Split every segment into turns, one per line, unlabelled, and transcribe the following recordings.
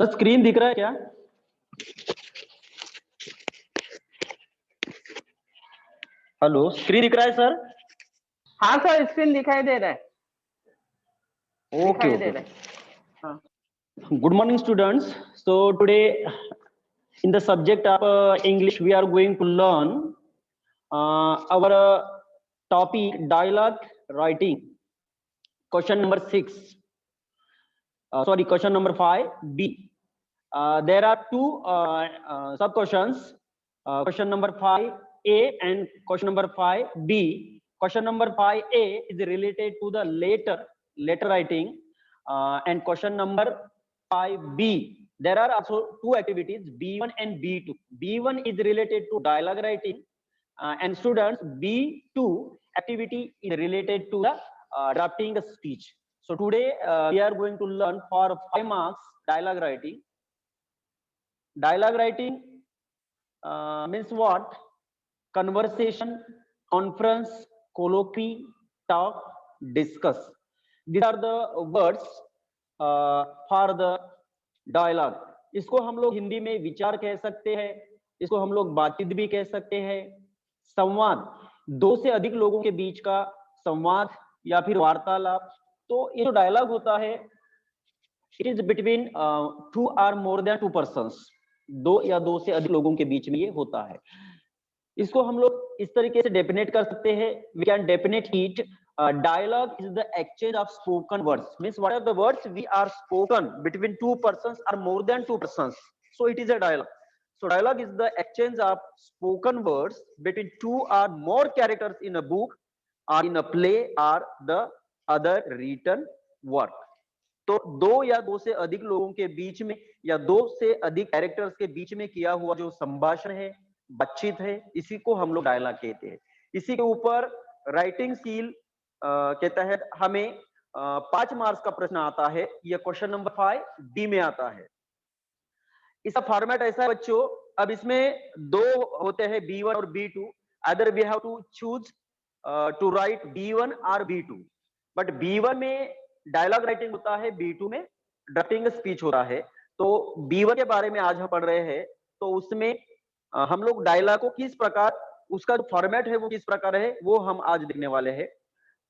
Sir screen दिख रहा है क्या? हेलो, स्क्रीन दिख रहा है सर?
हाँ सर, स्क्रीन दिखाई दे रहा है।
ओके
दिखाई दे
ओके।
रहा है। हाँ
Good morning, students. So today, in the subject of English, we are going to learn our topic dialogue writing. Question number 6. Sorry, question number 5. B. There are two sub questions. Question number 5A and question number 5B. Question number 5A is related to the letter writing, and question number 5B. There are also two activities, B1 and B2. B1 is related to dialogue writing, and students, B2 activity is related to the drafting a speech. So today we are going to learn for 5 marks dialogue writing. Dialogue writing means what? Conversation, conference, colloquy, talk, discuss. These are the words for the dialogue. इसको हम लोग हिंदी में विचार कह सकते हैं, इसको हम लोग बातचीत भी कह सकते हैं। संवाद, दो से अधिक लोगों के बीच का संवाद या फिर वार्तालाप। तो ये जो डायलॉग होता है, it is between two or more than two persons, दो या दो से अधिक लोगों के बीच में ये होता है। इसको हम लोग इस तरीके से डेफिनेट कर सकते हैं, we can definite it, dialogue is the exchange of spoken words, means what are the words we are spoken between two persons or more than two persons, so it is a dialogue. So dialogue is the exchange of spoken words between two or more characters in a book or in a play or the other written work. तो दो या दो से अधिक लोगों के बीच में या दो से अधिक कैरेक्टर्स के बीच में किया हुआ जो संभाषण है, बातचीत है, इसी को हम लोग डायलॉग कहते हैं। इसी के ऊपर राइटिंग स्किल के तहत हमें 5 मार्क्स का प्रश्न आता है। यह क्वेश्चन नंबर 5 डी में आता है। इसका फॉर्मेट ऐसा है बच्चों, अब इसमें दो होते हैं B1 और B2, other we have to choose to write B1 और B2, बट B1 में डायलॉग राइटिंग होता है, B2 में ड्राफ्टिंग स्पीच होता है। तो B1 के बारे में आज हम पढ़ रहे हैं, तो उसमें हम लोग डायलॉग को किस प्रकार, उसका जो फॉर्मेट है वो किस प्रकार है, वो हम आज देखने वाले हैं।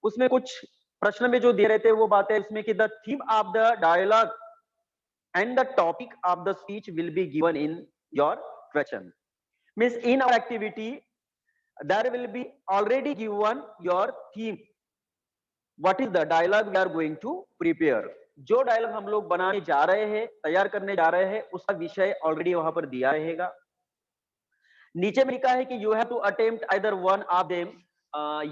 उसमें कुछ प्रश्न में जो दे रहे थे वो बातें इसमें कि the theme of the dialogue and the topic of the speech will be given in your question. Means in our activity there will be already given your theme, what is the dialogue we are going to prepare. जो dialogue हम लोग बनाने जा रहे हैं, तैयार करने जा रहे हैं, उसका विषय ऑलरेडी वहां पर दिया रहेगा। नीचे में लिखा है कि you have to attempt either one of them,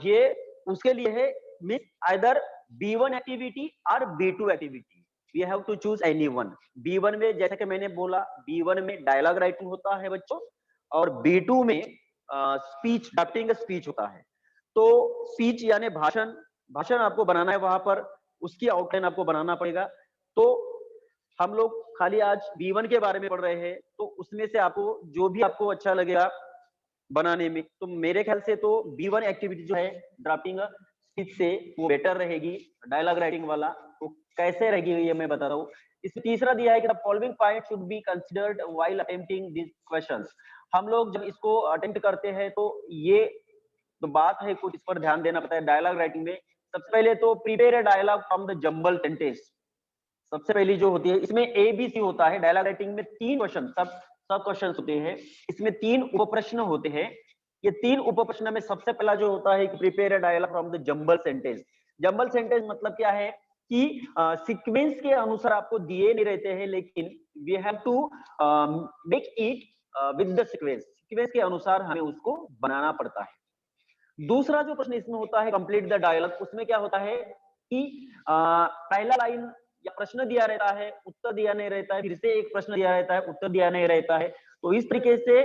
ये उसके लिए है, मींस आइदर B1 एक्टिविटी और B2 activity, we have to choose any one. B1 में जैसा कि मैंने बोला, B1 में डायलॉग राइटिंग होता है बच्चों, और B2 में स्पीच ड्राफ्टिंग स्पीच होता है। तो स्पीच यानी भाषण, भाषण आपको बनाना है, वहां पर उसकी आउटलाइन आपको बनाना पड़ेगा। तो हम लोग खाली आज B1 के बारे में पढ़ रहे हैं, तो उसमें से आपको जो भी आपको अच्छा लगेगा बनाने में, तो मेरे ख्याल से तो B1 एक्टिविटी जो है ड्राफ्टिंग स्पीच से वो बेटर रहेगी डायलॉग राइटिंग वाला। तो कैसे रहेगी ये मैं बता रहा हूँ। इसमें तीसरा दिया है कि the following point should be considered while attempting this questions. हम लोग जब इसको अटेम्प्ट करते हैं तो ये तो बात है, कुछ इस पर ध्यान देना पड़ता है डायलॉग राइटिंग में। सबसे पहले तो prepare a dialogue from the jumble sentence, सबसे पहली जो होती है। इसमें ABC होता है, डायलॉग राइटिंग में 3 क्वेश्चन, सब क्वेश्चन होते हैं। इसमें 3 उप प्रश्न होते हैं। ये 3 उप प्रश्न में सबसे पहला जो होता है कि prepare a dialogue from the jumble sentence. Jumble sentence मतलब क्या है कि सीक्वेंस के अनुसार आपको दिए नहीं रहते हैं, लेकिन we have to make it with the sequence, sequence के अनुसार हमें उसको बनाना पड़ता है। दूसरा जो प्रश्न इसमें होता है कंप्लीट द डायलॉग, उसमें क्या होता है कि पहला लाइन या प्रश्न दिया रहता है, उत्तर दिया नहीं रहता है, फिर से एक प्रश्न दिया रहता है, उत्तर दिया नहीं रहता है। तो इस तरीके से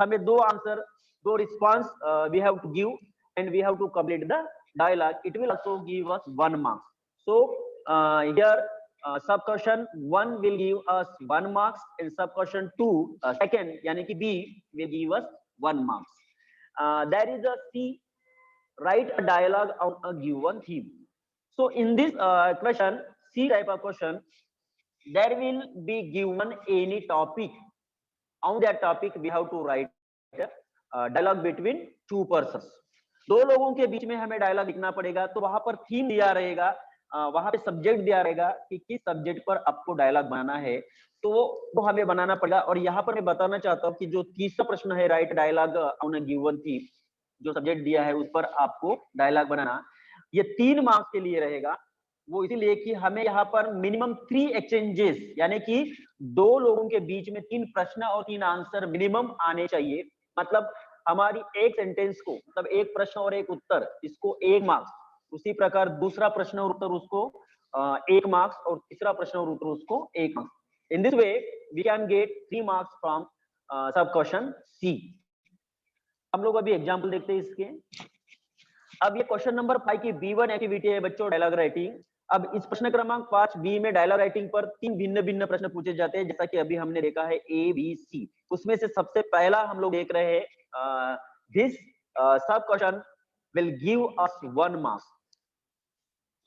हमें 2 answer, 2 response we have to give and we have to complete the dialogue. It will also give us 1 marks. So here sub question 1 will give us 1 marks and sub question 2 second यानी कि B will give us 1 marks. There is a C, write a dialogue on a given theme. So in this question, C type of question, there will be given any topic. On that topic we have to write dialogue between two persons. दो लोगों के बीच में हमें dialogue लिखना पड़ेगा, तो वहां पर थीम दिया रहेगा, वहां पे सब्जेक्ट दिया रहेगा कि किस सब्जेक्ट पर आपको डायलॉग बनाना है, तो वो हमें बनाना पड़ेगा। और यहाँ पर मैं बताना चाहता हूँ कि जो तीसरा प्रश्न है, write dialogue on a given theme, जो सब्जेक्ट दिया है उस पर आपको डायलॉग बनाना, ये 3 मार्क्स के लिए रहेगा। वो इसीलिए कि हमें यहाँ पर मिनिमम 3 एक्सचेंजेस, यानी कि 2 लोगों के बीच में 3 प्रश्न और 3 आंसर मिनिमम आने चाहिए। मतलब हमारी एक सेंटेंस को, मतलब एक प्रश्न और एक उत्तर, इसको 1 मार्क्स, उसी प्रकार दूसरा प्रश्न और उत्तर उसको 1 मार्क्स, और तीसरा प्रश्न और उत्तर उसको 1 marks. In this way we can get 3 marks from sub question C. हम लोग अभी एग्जाम्पल देखते हैं इसके। अब ये क्वेश्चन नंबर 5 की B1 एक्टिविटी है बच्चों, डायलॉग राइटिंग। अब इस प्रश्न क्रमांक 5 बी में डायलॉग राइटिंग पर 3 भिन्न भिन्न प्रश्न पूछे जाते हैं, जैसा कि अभी हमने देखा है A, B, C। उसमें से सबसे पहला हम लोग देख रहे हैं, दिस सब question will give us 1 marks.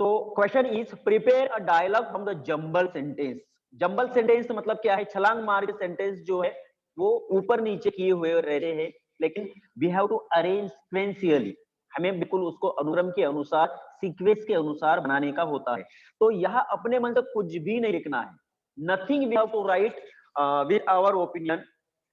तो question is prepare a dialogue from the jumble sentence. Jumble sentence मतलब क्या है? छलांग मार के सेंटेंस जो है वो ऊपर नीचे किए हुए रहते हैं, लेकिन we have to arrange sequentially, हमें बिल्कुल उसको अनुक्रम के अनुसार, सीक्वेंस के अनुसार बनाने का होता है। तो यहाँ अपने मन से कुछ भी नहीं लिखना है, nothing we have to write with our opinion,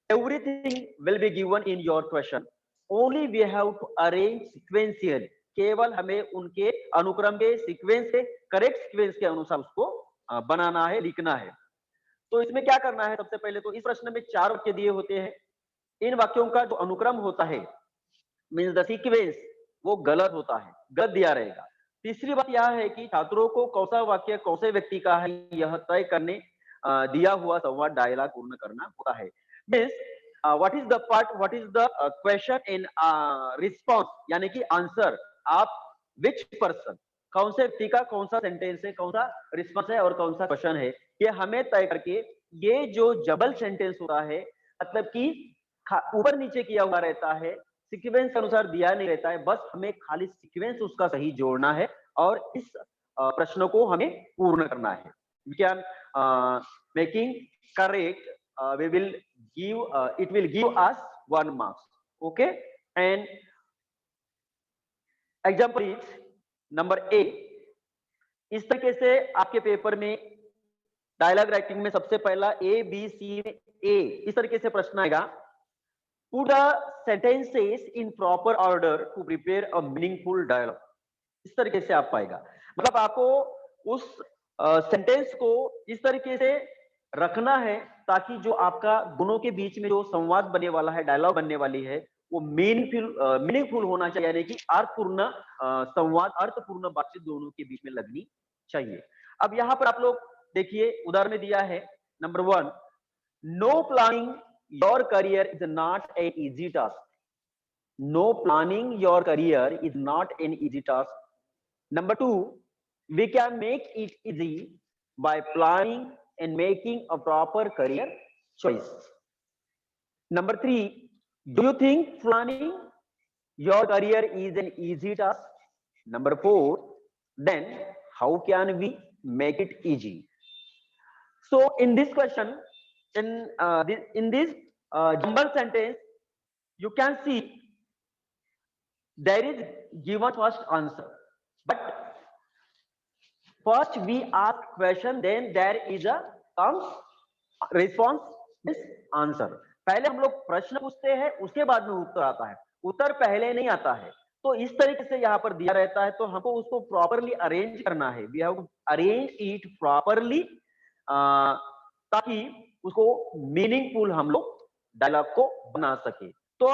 everything will be given in your question, only we have to arrange sequentially. केवल हमें उनके अनुक्रम के सीक्वेंस के, करेक्ट सीक्वेंस के अनुसार उसको बनाना है, लिखना है। तो इसमें क्या करना है? सबसे पहले तो इस प्रश्न में 4 वाक्य दिए होते हैं। इन वाक्यों का जो अनुक्रम होता है, मीन्स द सीक्वेंस, वो गलत होता है, गलत दिया रहेगा। तीसरी बात यह है कि छात्रों को कौन सा वाक्य कौन से व्यक्ति का है, यह तय करने दिया हुआ संवाद डायलॉग पूर्ण करना होता है। Means what is the part, what is the question in response, यानी कि आंसर, आप विच पर्सन, कौन से व्यक्ति का कौन सा सेंटेंस है, कौन सा रिस्पॉन्स है और कौन सा क्वेश्चन है, ये हमें तय करके, ये जो जबल सेंटेंस होता है, मतलब कि ऊपर नीचे किया हुआ रहता है, सीक्वेंस के अनुसार दिया नहीं रहता है, बस हमें खाली सीक्वेंस उसका सही जोड़ना है और इस प्रश्न को हमें पूर्ण करना है। We can making correct, we will give it will give us 1 marks. Okay, and example is number A। इस तरीके से आपके पेपर में डायलॉग राइटिंग में सबसे पहला A, B, C में A, इस तरीके से प्रश्न आएगा। Put the sentences in proper order to prepare a meaningful dialogue। इस तरीके से आप पाएगा, मतलब आपको उस सेंटेंस को इस तरीके से रखना है ताकि जो आपका दोनों के बीच में जो संवाद बनने वाला है, डायलॉग बनने वाली है, वो मीनिंगफुल होना चाहिए, यानी कि अर्थपूर्ण संवाद, अर्थपूर्ण बातचीत दोनों के बीच में लगनी चाहिए। अब यहाँ पर आप लोग देखिए, उदाहरण में दिया है number 1, no planning your career is not an easy task. No planning your career is not an easy task. Number 2, we can make it easy by planning and making a proper career choice. Number 3, do you think planning your career is an easy task? Number 4, then how can we make it easy? So in this question, in this jumble sentence, you can see there is given first answer, but first we ask question, then there is a comes response, means answer। पहले हम लोग प्रश्न पूछते हैं, उसके बाद में उत्तर आता है, उत्तर पहले नहीं आता है। तो इस तरीके से यहाँ पर दिया रहता है, तो हमको उसको प्रॉपरली अरेंज करना है, we have to arrange it properly, ताकि उसको मीनिंगफुल हम लोग डायलॉग को बना सके। तो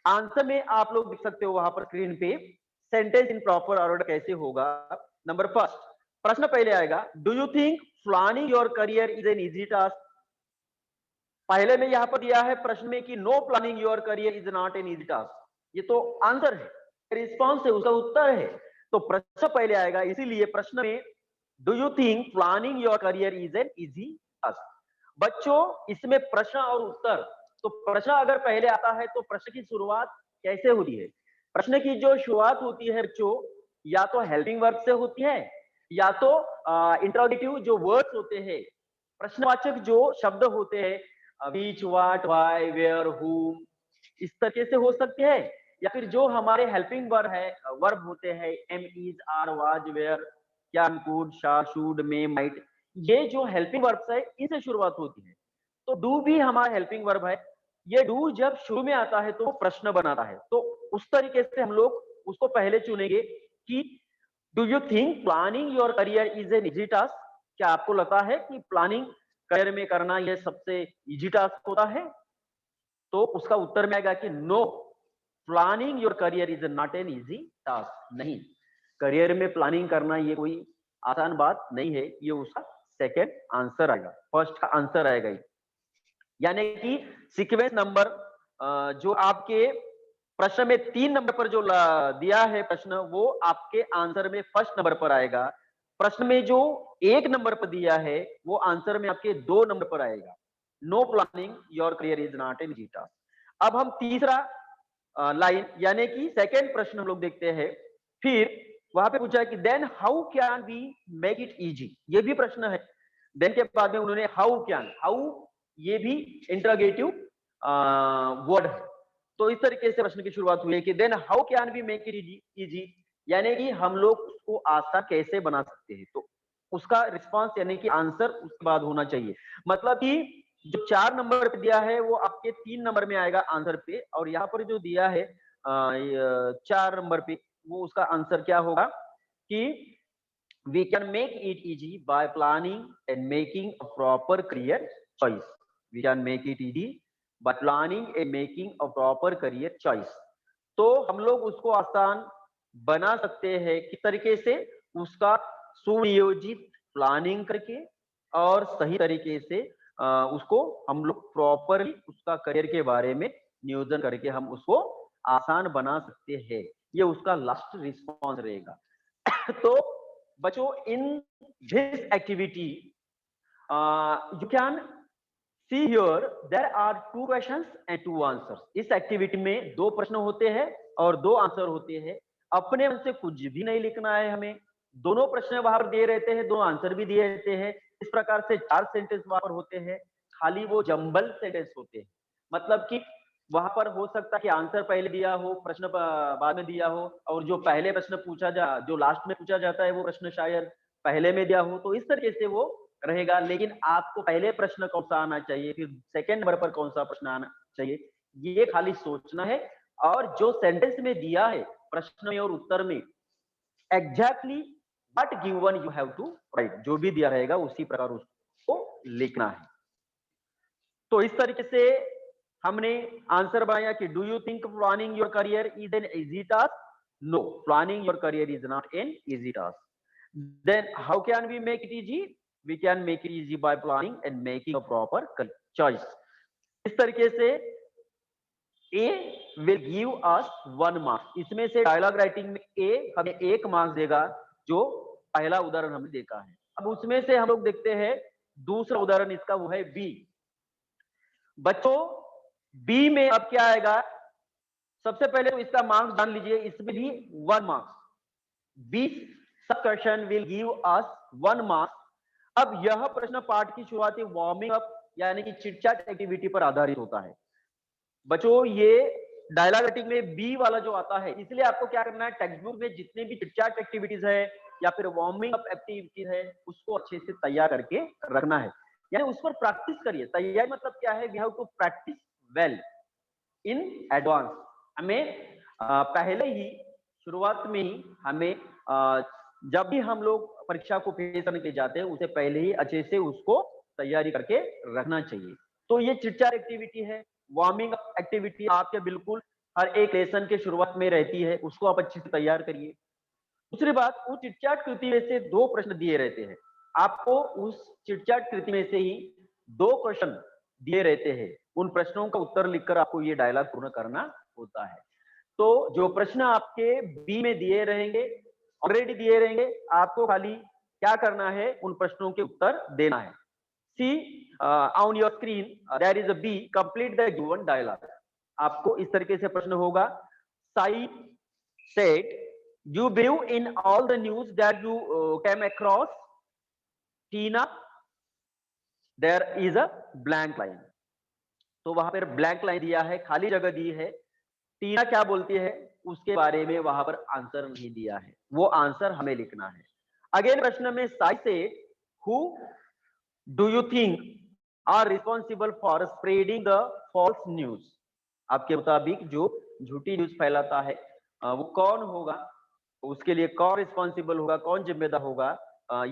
आंसर में आप लोग देख सकते हो वहां पर स्क्रीन पे, सेंटेंस इन प्रॉपर ऑर्डर कैसे होगा। नंबर फर्स्ट, प्रश्न पहले आएगा, do you think planning your career is an easy task. पहले में यहाँ पर दिया है प्रश्न में कि no planning your career is not an easy task, ये तो आंसर है, रिस्पॉन्स है, उसका उत्तर है। तो प्रश्न पहले आएगा, इसीलिए प्रश्न में do you think planning your career is an easy task. बच्चों इसमें प्रश्न और उत्तर, तो प्रश्न अगर पहले आता है तो प्रश्न की शुरुआत कैसे होती है? प्रश्न की जो शुरुआत होती है बच्चों, या तो हेल्पिंग वर्ब से होती है, या तो इंट्रोगेटिव जो वर्ड्स होते हैं, प्रश्नवाचक जो शब्द होते हैं बीच, व्हाट, व्हाई, वेयर, हुम, इस तरीके से हो सकते हैं, या फिर जो हमारे हेल्पिंग वर्ब है, वर्ब होते हैं am, is, are, was, were, can, could, shall, should, may, might, ये जो हेल्पिंग वर्ब्स है इनसे शुरुआत होती है। तो डू भी हमारा हेल्पिंग वर्ब है। ये डू जब शुरू में आता है तो वो प्रश्न बनाता है, तो उस तरीके से हम लोग उसको पहले चुनेंगे कि do you think planning your career is an easy task? क्या आपको लगता है कि प्लानिंग करियर में करना यह सबसे इजी टास्क होता है? तो उसका उत्तर में आएगा कि no, planning your career is not an easy task. नहीं, करियर में प्लानिंग करना ये कोई आसान बात नहीं है। ये उसका सेकंड आंसर आएगा, फर्स्ट का आंसर आएगा ये। यानी कि सीक्वेंस नंबर जो आपके प्रश्न में 3 नंबर पर जो दिया है प्रश्न, वो आपके आंसर में फर्स्ट नंबर पर आएगा। प्रश्न में जो 1 नंबर पर दिया है वो आंसर में आपके 2 नंबर पर आएगा। No planning your career is not an easy task. अब हम तीसरा लाइन यानी कि सेकंड प्रश्न हम लोग देखते हैं। फिर वहां पे पूछा है कि then how can we make it easy, ये भी प्रश्न है। देन के बाद में उन्होंने हाउ कैन, हाउ ये भी इंटरोगेटिव वर्ड है। तो इस तरीके से प्रश्न की शुरुआत हुई है कि then how can we make it easy, यानी कि हम लोग उसको आसान कैसे बना सकते हैं। तो उसका रिस्पांस यानी कि आंसर उसके बाद होना चाहिए। मतलब कि जो 4 नंबर पे दिया है वो आपके 3 नंबर में आएगा आंसर पे, और यहाँ पर जो दिया है 4 नंबर पे, वो उसका आंसर क्या होगा कि we can make it easy by planning and making a proper career choice. We can make it easy by planning and making a proper career choice. तो हम लोग उसको आसान बना सकते हैं किस तरीके से, उसका सुनियोजित प्लानिंग करके और सही तरीके से उसको हम लोग प्रॉपरली उसका करियर के बारे में नियोजन करके हम उसको आसान बना सकते हैं। ये उसका लास्ट रिस्पॉन्स रहेगा। तो बच्चों, in this activity you can see here there are 2 questions and 2 answers. इस एक्टिविटी में 2 प्रश्न होते हैं और 2 आंसर होते हैं। अपने मन से कुछ भी नहीं लिखना है हमें। दोनों प्रश्न वहां पर दिए रहते हैं, 2 आंसर भी दिए रहते हैं। इस प्रकार से 4 सेंटेंस वहां पर होते हैं। खाली वो जंबल सेंटेंस होते हैं, मतलब कि वहां पर हो सकता है कि आंसर पहले दिया हो, प्रश्न बाद में दिया हो, और जो पहले प्रश्न जो लास्ट में पूछा जाता है वो प्रश्न शायद पहले में दिया हो। तो इस तरीके से वो रहेगा। लेकिन आपको पहले प्रश्न कौन सा आना चाहिए, फिर सेकंड नंबर पर कौन सा प्रश्न आना चाहिए, ये खाली सोचना है। और जो सेंटेंस में दिया है प्रश्न में और उत्तर में, exactly what given you have to write, जो भी दिया रहेगा उसी प्रकार उसको लिखना है। तो इस तरीके से हमने आंसर बनाया कि do you think planning your career is an easy task? No, planning your career is not an easy task. Then how can we make it easy? We can make it easy by planning and making a proper choice. इस तरीके से a will give us 1 marks. इसमें से dialogue writing में ए हमें 1 marks देगा, जो पहला उदाहरण हमने देखा है। अब उसमें से हम लोग देखते हैं दूसरा उदाहरण इसका, वो है बी। बच्चों, बी में अब क्या आएगा, सबसे पहले तो इसका मार्क्स जान लीजिए। इसमें भी 1 मार्क्स। बी सब question will give us 1 marks. अब यह प्रश्न पाठ की शुरुआती वार्मिंग अप यानी कि चिटचैट एक्टिविटी पर आधारित होता है। बच्चों, ये डायलॉग राइटिंग में बी वाला जो आता है, इसलिए आपको क्या करना है, टेक्स्ट बुक में जितने भी चिटचैट एक्टिविटीज है या फिर वार्मिंग अप एक्टिविटीज है, उसको अच्छे से तैयार करके रखना है, यानी उस पर प्रैक्टिस करिए। तैयारी मतलब क्या है, we have to practise well in advance. हमें पहले ही शुरुआत में ही हमें जब भी हम लोग परीक्षा को फेस करने के लिए जाते हैं, उससे पहले ही अच्छे से उसको तैयारी करके रखना चाहिए। तो ये चिटचैट एक्टिविटी है, वार्मिंग अप एक्टिविटी आपके बिल्कुल हर एक लेसन के शुरुआत में रहती है, उसको आप अच्छे से तैयार करिए। दूसरी बात, उस चिटचैट कृति में से 2 प्रश्न दिए रहते हैं। आपको उस चिटचैट कृति में से ही 2 क्वेश्चन दिए रहते हैं। उन प्रश्नों का उत्तर लिखकर आपको ये डायलॉग पूर्ण करना होता है। तो जो प्रश्न आपके बी में दिए रहेंगे, ऑलरेडी दिए रहेंगे, आपको खाली क्या करना है, उन प्रश्नों के उत्तर देना है। See on your screen there is a B, complete the given dialogue। आपको इस तरीके से प्रश्न होगा। Sai said you believe in all the news that you came across? Tina there is a blank line. तो वहां पर ब्लैंक लाइन दिया है, खाली जगह दी है। टीना क्या बोलती है उसके बारे में वहां पर आंसर नहीं दिया है, वो आंसर हमें लिखना है। अगेन प्रश्न में Sai say who do you think are responsible for spreading the false news. आपके मुताबिक जो झूठी न्यूज फैलाता है वो कौन होगा, उसके लिए कौन रिस्पॉन्सिबल होगा, कौन जिम्मेदार होगा,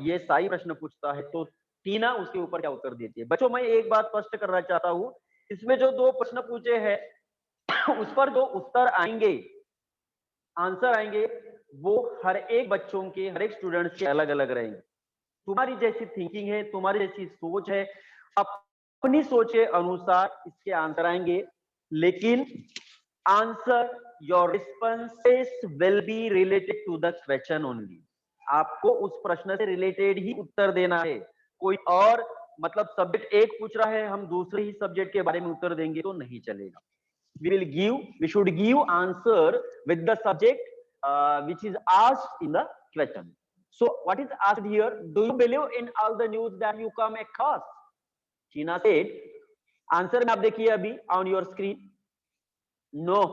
ये साई प्रश्न पूछता है। तो टीना उसके ऊपर क्या उत्तर देती है। बच्चों मैं एक बात स्पष्ट करना चाहता हूं, इसमें जो दो प्रश्न पूछे हैं उस पर जो उत्तर आएंगे, आंसर आएंगे, वो हर एक बच्चों के, हर एक स्टूडेंट्स के अलग अलग रहेंगे। तुम्हारी जैसी थिंकिंग है, तुम्हारी जैसी सोच है, अपनी सोच के अनुसार इसके आंसर आएंगे, लेकिन answer your responses will be related to the question only. आपको उस प्रश्न से रिलेटेड ही उत्तर देना है। कोई और मतलब सब्जेक्ट एक पूछ रहा है, हम दूसरे ही सब्जेक्ट के बारे में उत्तर देंगे तो नहीं चलेगा। we should give answer with the subject which is asked in the question. So what is asked here, do you believe in all the news that you come across? Tina said, answer में आप देखिए अभी on your screen, no,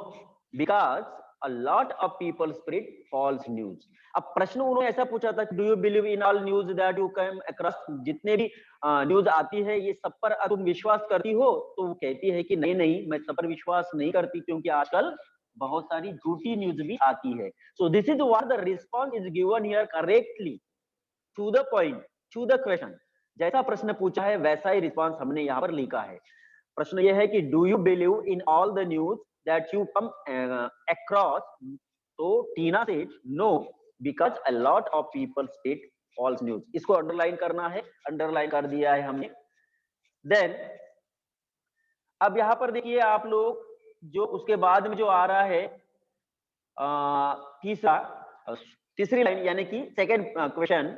because a lot of people spread false news. अब प्रश्न उन्होंने ऐसा पूछा था, do you believe in all news that you come across, जितने भी न्यूज आती है ये सब पर तुम विश्वास करती हो? तो वो कहती है कि नहीं नहीं, मैं सब पर विश्वास नहीं करती, क्योंकि आजकल बहुत सारी झूठी न्यूज भी आती है। So this is what the response is given here, correctly to the point, to the question. जैसा प्रश्न पूछा है वैसा ही रिस्पॉन्स हमने यहाँ पर लिखा है। प्रश्न यह है कि do you believe in all the news that you come across? तो Tina said no, because a lot of people spread false news. इसको अंडरलाइन करना है, अंडरलाइन कर दिया है हमने। देन अब यहां पर देखिए आप लोग, जो उसके बाद में जो आ रहा है तीसरी लाइन, यानी कि second question,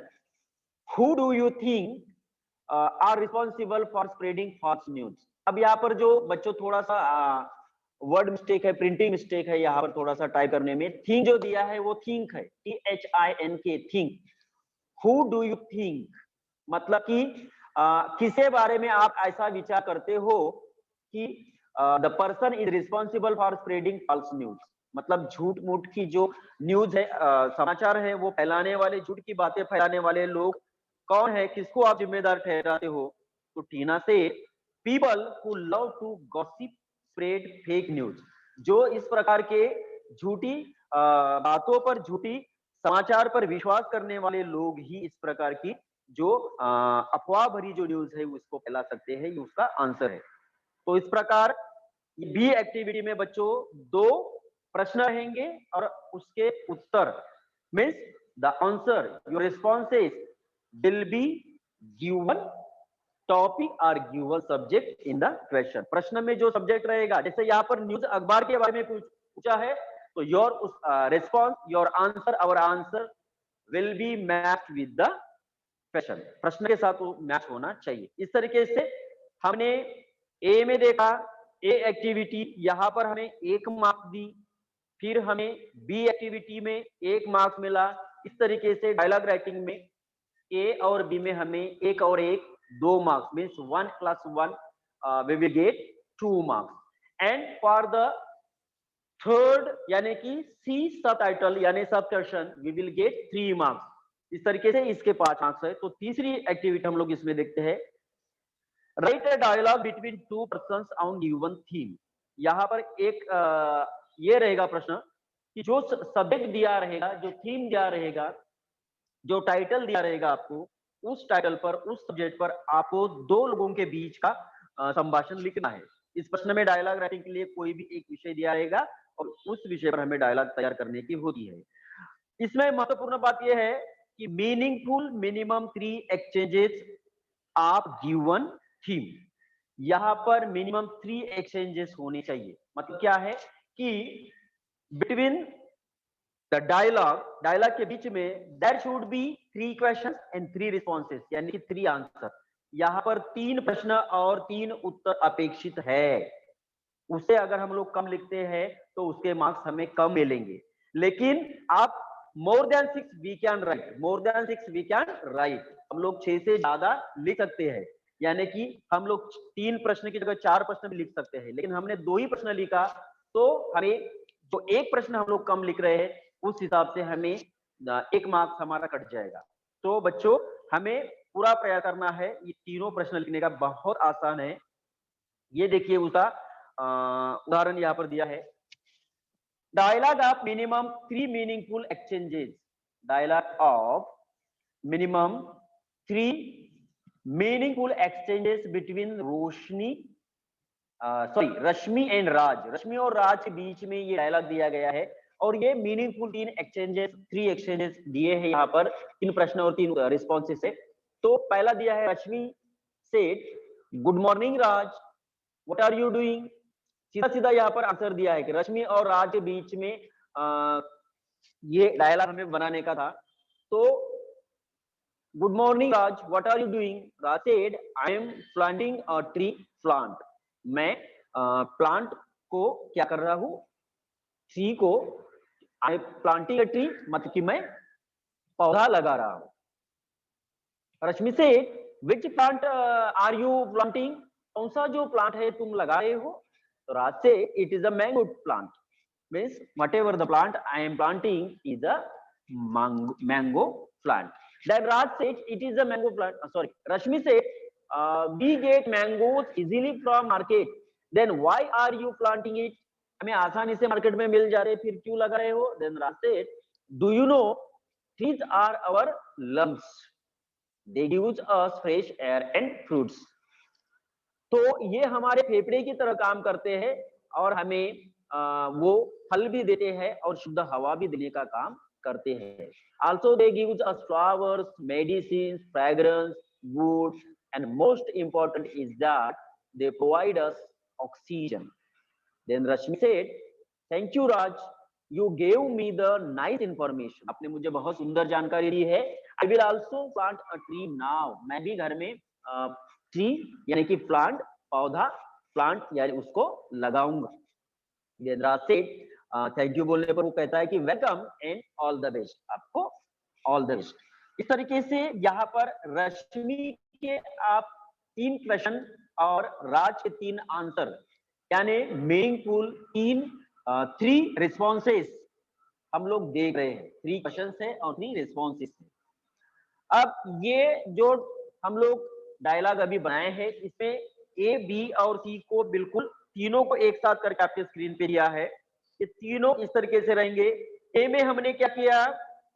who do you think are responsible for spreading false news. अब यहाँ पर जो बच्चों थोड़ा सा वर्ड मिस्टेक है, प्रिंटिंग मिस्टेक है, यहाँ पर थोड़ा सा टाइप करने में। थिंक जो दिया है वो थिंक है, THINK, think. Who do you think मतलब कि किसके बारे में आप ऐसा विचार करते हो कि the person is responsible for spreading false news. मतलब झूठ मूठ की जो न्यूज है, समाचार है, वो फैलाने वाले, झूठ की बातें फैलाने वाले लोग कौन है, किसको आप जिम्मेदार ठहराते हो? तो Tina say people who love to gossip spread fake news. जो इस प्रकार के झूठी बातों पर, झूठी समाचार पर विश्वास करने वाले लोग ही इस प्रकार की जो अफवाह भरी जो न्यूज है उसको फैला सकते हैं, ये उसका आंसर है। तो इस प्रकार बी एक्टिविटी में बच्चों दो प्रश्न रहेंगे और उसके उत्तर, means the answer, your responses will be given topic और given subject in the question. प्रश्न में जो सब्जेक्ट रहेगा, जैसे यहाँ पर न्यूज अखबार के बारे में पूछा है, तो your response, your answer, our answer will be match with the question. प्रश्न के साथ वो मैच होना चाहिए। इस तरीके से हमने ए में देखा, ए एक्टिविटी यहाँ पर हमें 1 मार्क्स दी, फिर हमें बी एक्टिविटी में 1 मार्क्स मिला। इस तरीके से डायलॉग राइटिंग में ए और बी में हमें 1 और 1 2 marks, means 1 + 1 we will get 2 marks। And for the third यानी कि सी सब टाइटल यानी sub question, we will get 3 marks. इस तरीके से इसके 5 मार्क्स है। तो तीसरी एक्टिविटी हम लोग इसमें देखते हैं, write a dialogue between 2 persons on given theme. यहाँ पर एक ये रहेगा प्रश्न कि जो सब्जेक्ट दिया रहेगा, जो थीम दिया रहेगा, जो टाइटल दिया रहेगा आपको, उस टाइटल पर, उस सब्जेक्ट पर आपको 2 लोगों के बीच का संभाषण लिखना है। इस प्रश्न में डायलॉग राइटिंग के लिए कोई भी एक विषय दिया रहेगा और उस विषय पर हमें डायलॉग तैयार करने की होती है। इसमें महत्वपूर्ण बात यह है कि meaningful minimum 3 exchanges of given theme. यहाँ पर मिनिमम 3 एक्सचेंजेस होने चाहिए। मतलब क्या है कि बिटवीन द डायलॉग के बीच में there should be 3 questions and 3 responses, यानी कि 3 आंसर। यहाँ पर 3 प्रश्न और 3 उत्तर अपेक्षित है। उसे अगर हम लोग कम लिखते हैं तो उसके मार्क्स हमें कम मिलेंगे। लेकिन आप more than 6 we can write, more than 6 we can write, हम लोग 6 से ज्यादा लिख सकते हैं। यानी कि हम लोग 3 प्रश्न की जगह 4 प्रश्न भी लिख सकते हैं, लेकिन हमने 2 ही प्रश्न लिखा, तो हमें जो 1 प्रश्न हम लोग कम लिख रहे हैं, उस हिसाब से हमें 1 मार्क्स हमारा कट जाएगा। तो बच्चों, हमें पूरा प्रयास करना है, ये तीनों प्रश्न लिखने का बहुत आसान है। ये देखिए उसका उदाहरण यहाँ पर दिया है। Dialogue of minimum 3 meaningful exchanges. Dialogue of minimum 3 meaningful exchanges between Rashmi and Raj. Rashmi और राज के बीच में ये डायलॉग दिया गया है, और ये मीनिंगफुल 3 एक्सचेंजेस दिए हैं यहाँ पर, 3 प्रश्न और 3 रिस्पॉन्सेस है। तो पहला दिया है, Rashmi said, good morning Raj, what are you doing. सीधा सीधा यहाँ पर आंसर दिया है कि रश्मि और राज के बीच में ये डायलॉग हमें बनाने का था। तो good morning Raj, what are you doing. Raj said, I am planting a tree plant. मैं प्लांट को क्या कर रहा हूं, ट्री को, आई प्लांटिंग अ ट्री मतलब कि मैं पौधा लगा रहा हूं। Rashmi said, which plant are you planting. कौन सा जो प्लांट है तुम लगा रहे हो। तो राज से, it is a mango plant, means what ever the plant I am planting is a mango plant. Then Raj said, it is a mango plant. Rashmi said, we get mangoes easily from market. Then why are you planting it? हमें आसानी से market में मिल जा रहे, फिर क्यों लगा रहे हो। Then Raj said, do you know trees are our lungs. They give us fresh air and fruits. तो ये हमारे फेफड़े की तरह काम करते हैं, और हमें वो फल भी देते हैं और शुद्ध हवा भी देने का काम करते हैं। Also they give us flowers, medicines, fragrance, wood, and most important is that they provide us oxygen. Then Rashmi said, thank you Raj, you gave me the nice information. आपने मुझे बहुत सुंदर जानकारी दी है। I will also plant a tree now. मैं भी घर में ट्री यानी कि प्लांट, पौधा, प्लांट यानी उसको लगाऊंगा। Then Raj said, thank you बोलने पर वो कहता है कि welcome and all the best, आपको ऑल द बेस्ट। इस तरीके से यहाँ पर रश्मि के आप 3 क्वेश्चन और राज के 3 आंसर, यानी मीनिंगफुल 3 रिस्पॉन्सेस हम लोग देख रहे हैं। 3 क्वेश्चन है और 3 रिस्पॉन्सेस है। अब ये जो हम लोग डायलॉग अभी बनाए हैं, इसमें ए, बी और सी को बिल्कुल तीनों को एक साथ करके आपके स्क्रीन पे दिया है। ये तीनों इस तरीके से रहेंगे। ए में हमने क्या किया,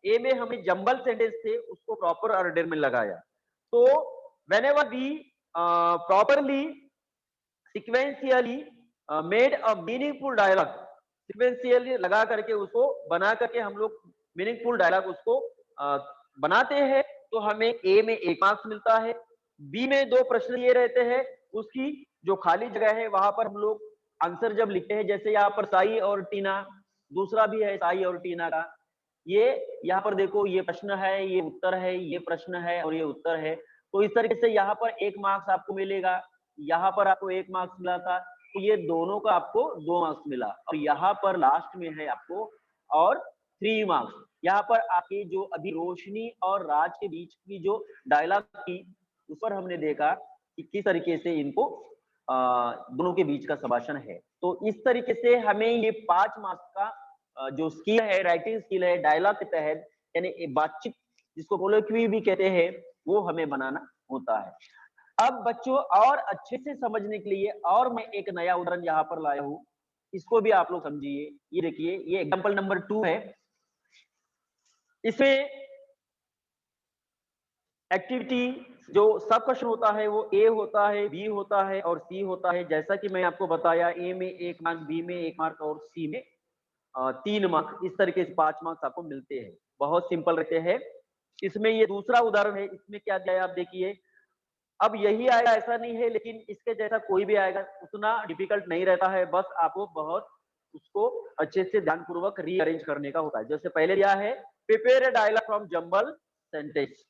ए में हमने जंबल सेंटेंस थे उसको प्रॉपर ऑर्डर में लगाया। तो whenever we properly sequentially made a meaningful dialogue, sequentially लगा करके उसको बना करके हम लोग मीनिंगफुल डायलॉग उसको बनाते हैं, तो हमें ए में 1 मार्क्स मिलता है। बी में 2 प्रश्न ये रहते हैं, उसकी जो खाली जगह है वहां पर हम लोग आंसर जब लिखते हैं, जैसे यहाँ पर साई और टीना, दूसरा भी है साई और टीना का, ये यहाँ पर देखो ये प्रश्न है, ये उत्तर है, ये प्रश्न है और ये उत्तर है। तो इस तरीके से यहाँ पर 1 मार्क्स आपको मिलेगा, यहाँ पर आपको 1 मार्क्स मिला था, तो ये दोनों का आपको 2 मार्क्स मिला, और यहाँ पर लास्ट में है आपको और 3 मार्क्स। यहाँ पर आपकी जो अभी रोशनी और राज के बीच की जो डायलॉग थी, उस पर हमने देखा कि किस तरीके से इनको दोनों के बीच का संभाषण है। तो इस तरीके से हमें ये 5 मार्क्स का जो स्किल है, राइटिंग स्किल है, डायलॉग के तहत यानी बातचीत जिसको कोलोक्वी भी कहते हैं, वो हमें बनाना होता है। अब बच्चों और अच्छे से समझने के लिए और मैं एक नया उदाहरण यहाँ पर लाया हूँ, इसको भी आप लोग समझिए। ये देखिए, ये एग्जाम्पल नंबर 2 है। इसमें एक्टिविटी जो सब क्वेश्चन होता है वो ए होता है, बी होता है और सी होता है। जैसा कि मैं आपको बताया, ए में 1 मार्क, बी में 1 मार्क और सी में 3 मार्क्स, इस तरीके से 5 मार्क्स आपको मिलते हैं। बहुत सिंपल रहते हैं। इसमें ये दूसरा उदाहरण है, इसमें क्या दिया है आप देखिए। अब यही आएगा ऐसा नहीं है, लेकिन इसके जैसा कोई भी आएगा, उतना डिफिकल्ट नहीं रहता है, बस आपको बहुत उसको अच्छे से ध्यानपूर्वक रीअरेंज करने का होता है। जैसे पहले दिया है, prepare a dialogue from jumble sentence.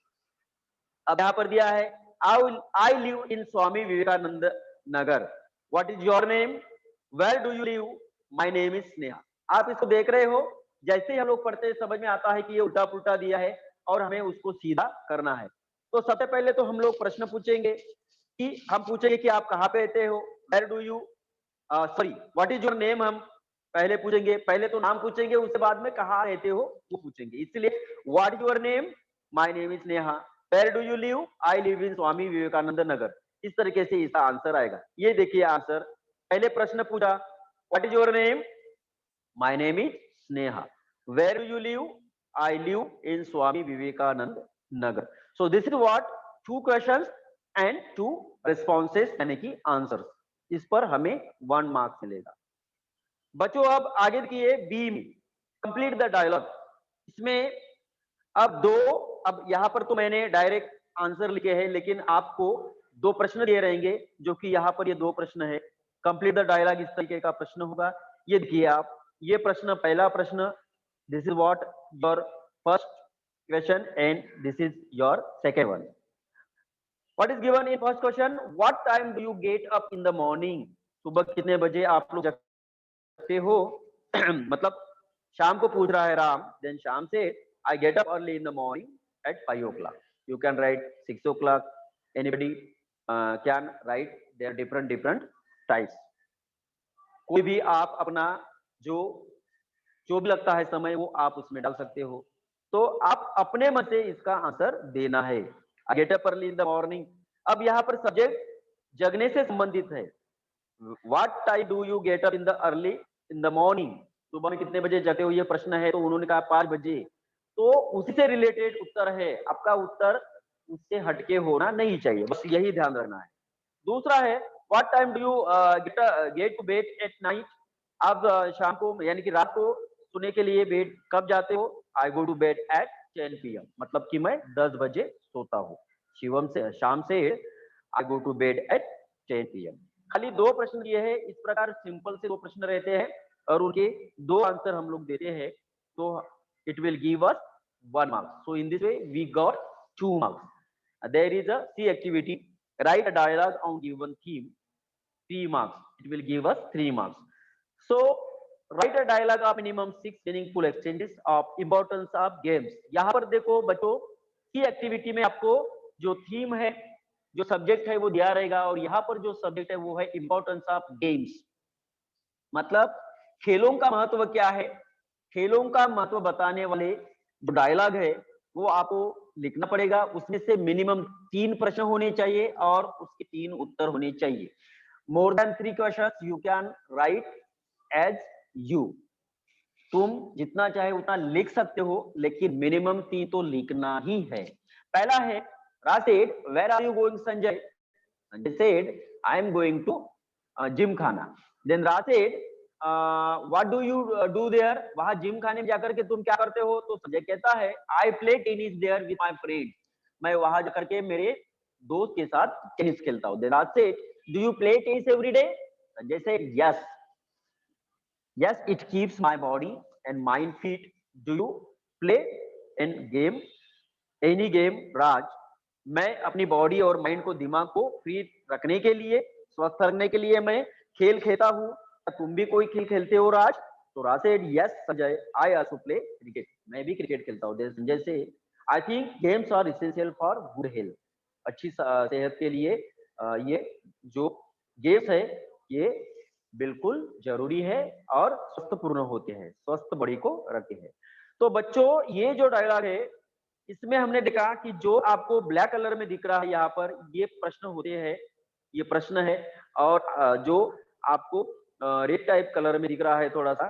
अब यहाँ पर दिया है, I live in Swami Vivekananda Nagar, what is your name, where do you live, my name is Sneha. आप इसको देख रहे हो, जैसे ही हम लोग पढ़ते हैं समझ में आता है कि ये उल्टा पुल्टा दिया है और हमें उसको सीधा करना है। तो सबसे पहले तो हम लोग प्रश्न पूछेंगे, कि हम पूछेंगे कि आप कहाँ पे रहते हो, where do you, sorry what is your name, हम पहले पूछेंगे, पहले तो नाम पूछेंगे, उसके बाद में कहाँ रहते हो वो पूछेंगे। इसलिए what is your name, my name is Neha, where do you live, I live in Swami Vivekananda Nagar. इस तरीके से इसका आंसर आएगा। ये देखिए आंसर, पहले प्रश्न पूछा what is your name, my name is Sneha, where do you live, I live in Swami Vivekananda Nagar. So this is what, two questions and two responses यानी कि आंसर। इस पर हमें 1 मार्क्स मिलेगा। बच्चों अब आगे देखिए बी में, कंप्लीट द डायलॉग। इसमें अब यहाँ पर तो मैंने डायरेक्ट आंसर लिखे हैं, लेकिन आपको 2 प्रश्न दिए रहेंगे, जो कि यहाँ पर ये 2 प्रश्न है। कंप्लीट द डायलॉग इस तरीके का प्रश्न होगा। ये देखिए आप, ये प्रश्न, पहला प्रश्न, this is what your first question and this is your second one. What is given in first question, what time do you get up in the morning, सुबह कितने बजे आप लोग जगते हो। मतलब शाम को पूछ रहा है राम। देन शाम से I get up early in the morning at 5 o'clock। You can write 6 o'clock, anybody can write, there are different types. कोई भी आप अपना जो भी लगता है समय वो आप उसमें डाल सकते हो। तो आप अपने मन से इसका आंसर देना है। आई get up early in the morning. अब यहाँ पर सब्जेक्ट जगने से संबंधित है। What time do you get up in the early in the morning, सुबह में कितने बजे जगते हो, ये प्रश्न है। तो उन्होंने कहा 5 बजे, तो उसी से रिलेटेड उत्तर है। आपका उत्तर उससे हटके होना नहीं चाहिए, बस यही ध्यान रखना है। दूसरा है what time do you get to bed at night, आप शाम को यानी कि रात को सोने के लिए बेड कब जाते हो। I go to bed at 10 PM, मतलब कि मैं 10 बजे सोता हूँ। शिवम से शाम से I go to bed at 10 PM। खाली 2 प्रश्न दिए हैं। इस प्रकार सिंपल से 2 प्रश्न रहते हैं और उनके 2 आंसर हम लोग देते हैं, तो it will give us 1 mark। So in this way we got 2 marks। There is a C activity, write a dialogue on given theme, 3 marks, it will give us 3 marks। So write a dialogue of minimum 6 meaningful exchanges of importance of games। यहाँ पर देखो बच्चों, की activity में आपको जो theme है, जो सब्जेक्ट है वो दिया रहेगा, और यहाँ पर जो सब्जेक्ट है वो है इंपॉर्टेंस ऑफ गेम्स। मतलब खेलों का महत्व क्या है, खेलों का महत्व बताने वाले जो डायलॉग है वो आपको लिखना पड़ेगा। उसमें से मिनिमम 3 प्रश्न होने चाहिए और उसके 3 उत्तर होने चाहिए। More than 3 questions you can write as you, तुम जितना चाहे उतना लिख सकते हो, लेकिन मिनिमम 3 तो लिखना ही है। पहला है Raj said where are you going Sanjay, Sanjay said I am going to gym खाना। Then Raj said what do you do there, वहां जिम खाने में जाकर के तुम क्या करते हो। तो संजय कहता है I play tennis there with my friends, मैं वहां जाकर के मेरे दोस्त के साथ टेनिस खेलता हूँ। Then Raj said do you play tennis every day, Sanjay said yes, yes it keeps my body and mind fit। do you play in game any game raj, मैं अपनी बॉडी और माइंड को, दिमाग को फ्री रखने के लिए, स्वस्थ रखने के लिए मैं खेल खेलता हूँ। तुम भी कोई खेल खेलते हो राज। तो Raj said yes Sanjay I also play cricket, मैं भी क्रिकेट खेलता हूँ। Sanjay said I think games are essential for good health, अच्छी सेहत के लिए ये जो गेम्स है ये बिल्कुल जरूरी है और स्वस्थपूर्ण होते हैं, स्वस्थ बॉडी को रखते हैं। तो बच्चों ये जो डायलॉग है इसमें हमने देखा कि जो आपको ब्लैक कलर में दिख रहा है यहाँ पर ये प्रश्न होते हैं, ये प्रश्न है। और जो आपको रेड टाइप कलर में दिख रहा है, थोड़ा सा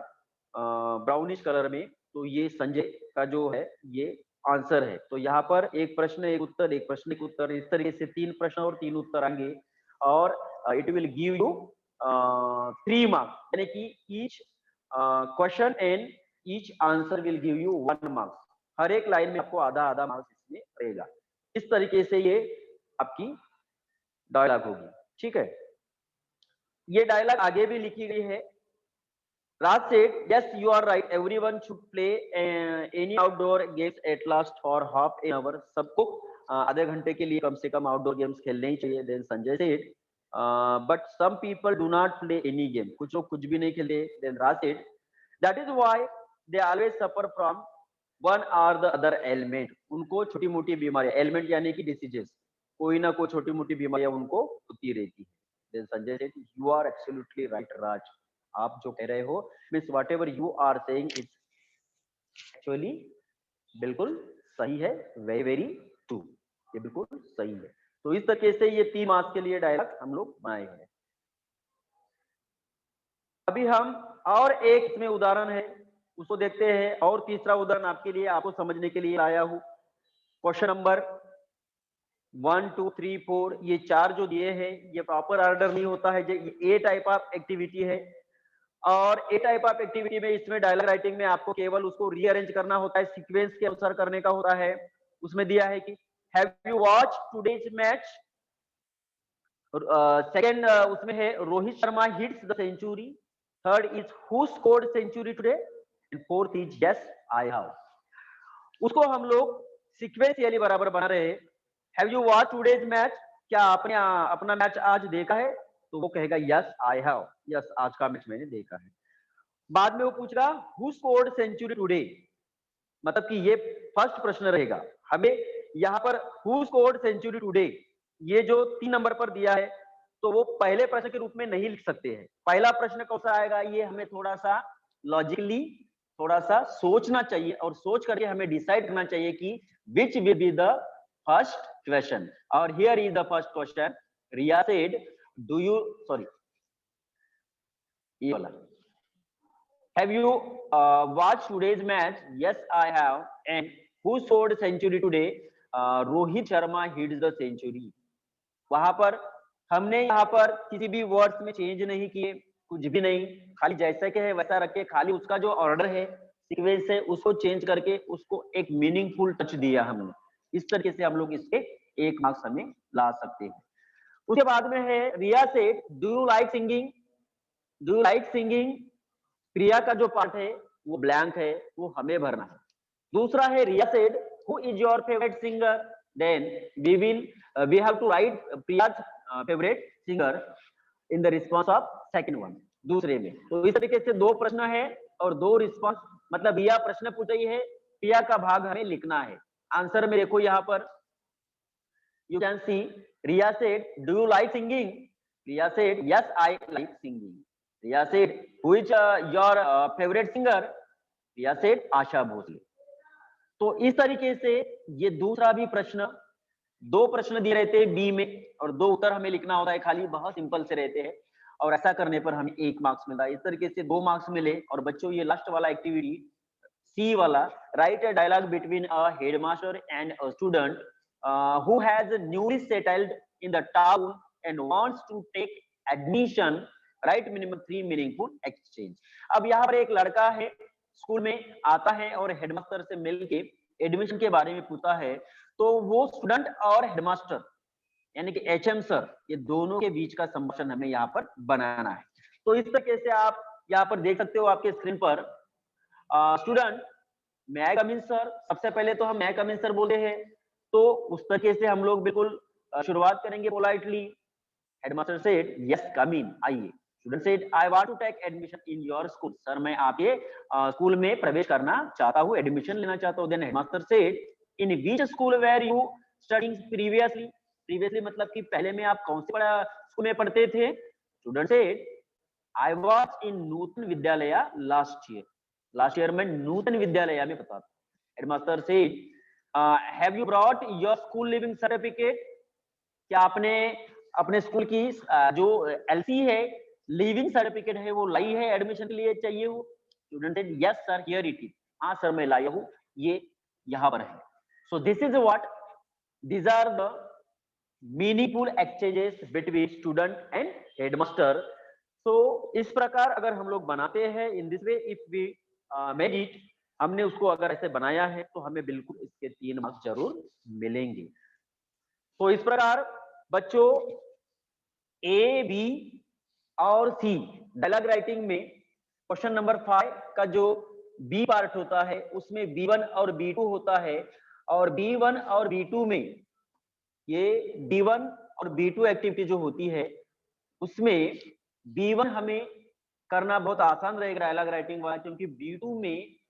ब्राउनिश कलर में, तो ये संजय का जो है ये आंसर है। तो यहाँ पर एक प्रश्न एक उत्तर, एक प्रश्न एक उत्तर, इस तरीके से 3 प्रश्न और 3 उत्तर आएंगे और it will give you 3 marks, यानी कि each question and each answer will give you 1 marks। हर एक लाइन में आपको आधा आधा मार्क्स इसमें रहेगा। इस तरीके से ये आपकी डायलॉग होगी, ठीक है। ये डायलॉग आगे भी लिखी गई है। Raj said, yes, you are right. Everyone should play any outdoor games at last for half an hour। सबको आधे घंटे के लिए कम से कम आउटडोर गेम्स खेलने ही चाहिए। Then Sanjay said, but some people do not play any game। कुछ लोग कुछ भी नहीं खेलते। Then Raj said, that is why they always suffer from one or the other ailment। उनको छोटी मोटी बीमारी, ailment यानी कि diseases, कोई ना कोई छोटी मोटी बीमारियां उनको होती रहती है। Then Sanjay said, you are absolutely right, राज। आप जो कह रहे हो means whatever you are saying is actually बिल्कुल सही है, वेरी वेरी ट्रू, ये बिल्कुल सही है। तो इस तरीके से ये 3 मार्क्स के लिए डायलॉग हम लोग बनाए हैं। अभी हम और एक इसमें उदाहरण है उसको देखते हैं, और तीसरा उदाहरण आपके लिए, आपको समझने के लिए लाया हूं। क्वेश्चन नंबर 1 2 3 4 ये 4 जो दिए हैं ये प्रॉपर ऑर्डर नहीं होता है, ये ए टाइप ऑफ एक्टिविटी है। और ए टाइप ऑफ एक्टिविटी में इसमें डायलॉग राइटिंग में आपको केवल उसको रीअरेंज करना होता है, सीक्वेंस के अनुसार करने का होता है। उसमें दिया है कि have you watch today's match, second उसमें है Rohit Sharma hits the century, third is who scored century today, and fourth is yes I have. उसको हम लोग सीक्वेंशियली बराबर बना रहे हैं। Have you watch today's match, क्या आपने अपना मैच आज देखा है, तो वो कहेगा यस आई हैव, यस आज का मैच मैंने देखा है। बाद में वो पूछ रहा हु स्कोर्ड सेंचुरी टुडे, मतलब कि ये फर्स्ट प्रश्न रहेगा। हमें यहाँ पर हु स्कोर्ड सेंचुरी टुडे ये जो 3 नंबर पर दिया है तो वो पहले प्रश्न के रूप में नहीं लिख सकते हैं। पहला प्रश्न कौन सा आएगा, ये हमें थोड़ा सा लॉजिकली थोड़ा सा सोचना चाहिए, और सोच करके हमें डिसाइड करना चाहिए कि which will be the first question. और here is the first question. Riya said do you sorry ये वाला, have you watched today's match? Yes, I have. And who scored century today? Rohit Sharma hits the century. वहां पर हमने यहाँ पर किसी भी वर्ड्स में चेंज नहीं किए, कुछ भी नहीं, खाली जैसा के है वैसा रखे, खाली उसका जो ऑर्डर है सीक्वेंस है उसको चेंज करके उसको एक मीनिंगफुल टच दिया हमने। इस तरीके से हम लोग इसके 1 मार्क्स हमें ला सकते हैं। उसके बाद में है Riya said do you like singing, do you like singing. Priya का जो पार्ट है वो ब्लैंक है, वो हमें भरना है। दूसरा है Riya said who is your favourite singer, then we have to write Priya's favourite singer in the response of second one, दूसरे में। तो इस तरीके से 2 प्रश्न है और 2 रिस्पॉन्स, मतलब रिया प्रश्न पूछ रही है, प्रिया का भाग हमें लिखना है। आंसर में देखो यहाँ पर you can see Riya said do you like singing, Priya said yes I like singing. Priya said, "Who is your favorite singer?" Priya said, "Asha Bhosle." तो इस तरीके से ये दूसरा भी प्रश्न, 2 प्रश्न दिए रहते हैं बी में और 2 उत्तर हमें लिखना होता है, खाली बहुत सिंपल से रहते हैं, और ऐसा करने पर हमें 1 मार्क्स मिलता है। इस तरीके से 2 मार्क्स मिले। और बच्चों ये लास्ट वाला एक्टिविटी सी वाला, write a dialogue between a headmaster and a student who has newly settled in the town and wants to take admission, write minimum 3 meaningful exchange. अब यहाँ पर एक लड़का है, स्कूल में आता है और हेडमास्टर से मिलके एडमिशन के बारे में पूछता है, तो वो स्टूडेंट और हेडमास्टर यानी कि एचएम सर, ये दोनों के बीच का संभाषण हमें यहाँ पर बनाना है। तो इस तरीके से आप यहाँ पर देख सकते हो आपके स्क्रीन पर, स्टूडेंट मे आई कम इन सर, सबसे पहले तो हम मे आई कम इन सर बोलते हैं, तो उस तरीके से हम लोग बिल्कुल शुरुआत करेंगे politely. Headmaster said yes come in, आइए। Student said I want to take admission in your school, sir मैं आपके स्कूल में प्रवेश करना चाहता हूँ, एडमिशन लेना चाहता हूँ। Then headmaster said in which school where you studying previously, previously मतलब कि पहले में आप कौन से स्कूल में पढ़ते थे। Student said I was in Nutan Vidyalaya last year, last year में नूतन विद्यालय में पढ़ता था। Headmaster said have you brought your school leaving certificate, क्या आपने अपने स्कूल की जो एलसी है, लिविंग सर्टिफिकेट है, वो लाई है, एडमिशन के लिए चाहिए हो। Student said yes sir here it is, हाँ सर मैं लाया हूँ, ये यहाँ पर है। So this is what, these are the meaningful exchanges between student and headmaster. So इस प्रकार अगर हम लोग बनाते हैं in this way, if we made it, हमने उसको अगर ऐसे बनाया है तो हमें बिल्कुल इसके 3 मार्क्स जरूर मिलेंगे। तो इस प्रकार बच्चों ए बी और सी डायलॉग राइटिंग में क्वेश्चन नंबर 5 का जो बी पार्ट होता है उसमें B1 और B2 होता है, और B1 और B2 में ये B1 और B2 एक्टिविटी जो होती है उसमें B1 हमें करना बहुत आसान रहेगा डायलॉग राइटिंग वाला, क्योंकि B2 में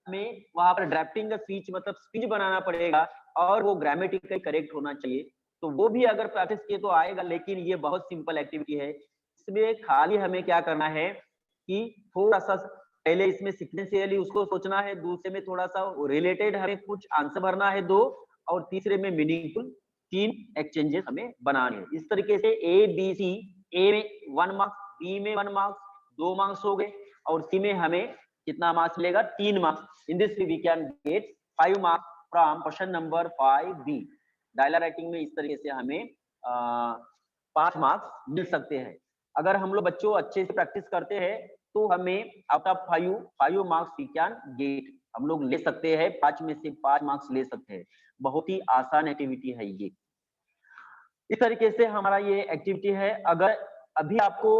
वहां पर ड्राफ्टिंग का स्पीच मतलब स्पीच बनाना पड़ेगा और वो ग्रामेटिकली करेक्ट होना चाहिए। तो वो भी अगर प्रैक्टिस किए तो आएगा, लेकिन ये बहुत सिंपल एक्टिविटी है। इसमें खाली हमें क्या करना है कि थोड़ा सा पहले इसमें सीक्वेंशियली उसको सोचना है, दूसरे में थोड़ा सा रिलेटेड हमें कुछ आंसर भरना है 2, और तीसरे में मीनिंगफुल 3 एक्सचेंजेस हमें बनाने हैं। इस तरीके से ए बी सी, ए में 1 मार्क्स, बी में 1 मार्क्स, 2 मार्क्स हो गए, और सी में हमें कितना मार्क्स मिलेगा, 3 marks. In this we can get 5 marks from question number 5B। Dialogue writing में इस तरीके से हमें 5 मार्क्स मिल सकते हैं। अगर हम लोग बच्चों अच्छे से प्रैक्टिस करते हैं तो हमें out of 5 marks we can get, हम लोग ले सकते हैं, 5 में से 5 मार्क्स ले सकते हैं। बहुत ही आसान एक्टिविटी है ये। इस तरीके से हमारा ये एक्टिविटी है। अगर अभी आपको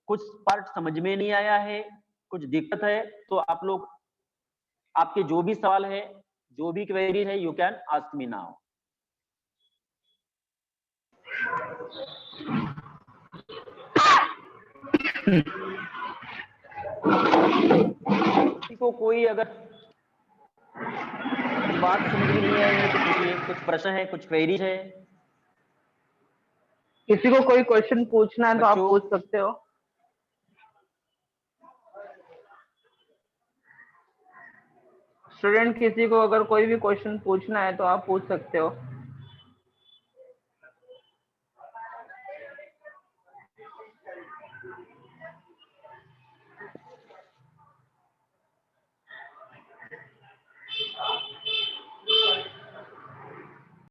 कुछ पार्ट समझ में नहीं आया है, कुछ दिक्कत है, तो आप लोग, आपके जो भी सवाल है, जो भी क्वेरी है, you can ask me now. किसी को कोई अगर बात समझ में नहीं आई है तो पूछिए, कुछ प्रश्न है, कुछ क्वेरी है।
किसी को कोई क्वेश्चन पूछना है तो आप
बच्चों,
पूछ सकते हो। स्टूडेंट, किसी को अगर कोई भी क्वेश्चन पूछना है तो आप पूछ सकते हो।